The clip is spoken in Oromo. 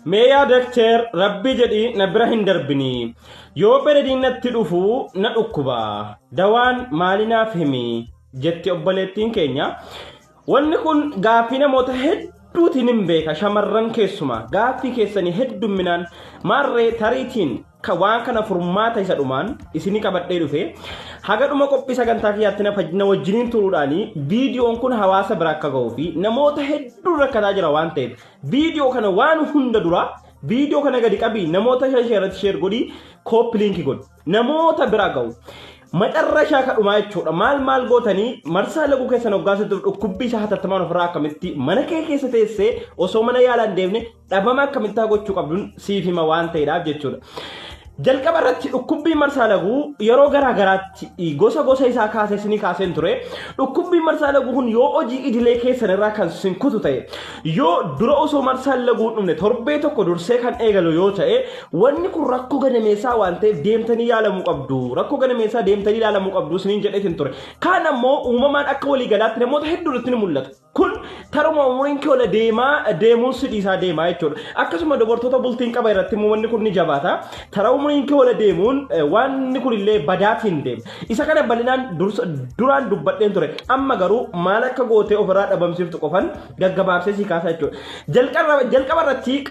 Meeyaa dakteer rabbi jedhi na bira hin darbini yoo fedhiin natti dhufu na dhukkuba dawaan maalinaaf himi jetti obboleettiin keenya. Wanni kun gaaffii namoota hedduutiin hin beeka shamarran keessuma gaaffii keessanii heddumminaan maarree tariitiin waan kana furmaata isa dhumaan isinii qabadhee dhufe haga dhuma qophii sagantaa kiyyaatti na wajjiniin turuudhaani viidiyoon kun hawaasa bira akka ga'uu fi namoota hedduu rakkataa jira waan ta'eef viidiyoo kana waan hunda dura viidiyoo kana gadi qabii namoota sheer godhii kooppi liinkii godhi namoota bira ga'u. Macarrashaa kadhumaa jechuudha maal gootanii marsaa laguu keessan hoggaasatti dhukkubbii isaa hatattamaan ofirraa akkamitti mana kee keessa teessee osoo mana yaalaan deemne dhabama akkamitti gochuu qabduun siif hima waan ta'eedhaaf jechuudha. Jalqaba irratti dhukkubbii marsaa laguu yeroo garaa garaatti gosa isaa kaasee isinii kaaseen ture. Dhukkubbii marsaa laguu kun yoo hojii idilee keessan irraa kan sin kutu ta'e yoo dura osoo marsaa laguu dhumne torbee tokko dursee kan eegalu yoo ta'e wanni kun rakkoo gadameessaa waan ta'eef deemtanii yaalamuu qabdu. Rakkoo gadameessaa deemtanii yaalamuu qabdu isiniin jedheetiin ture. Kaan ammoo uumamaan akka walii galaatti namoota hedduutti ni mul'ata. Kun taruma umuriin kee ola deemuun sidhiisaa deemaa jechuudha. Akkasuma dubartoota bultiin qaba irratti wanni kun ni jabaata. Tara umuriin kee ola deemuun wanni kun illee badaatiin deema. Isa kana bal'inaan duraan dubbadheen ture. Amma garuu maal akka gootee ofirraa dhabamsiiftu qofan gaggabaabsee si kaasa jechuudha. Jalqaba irratti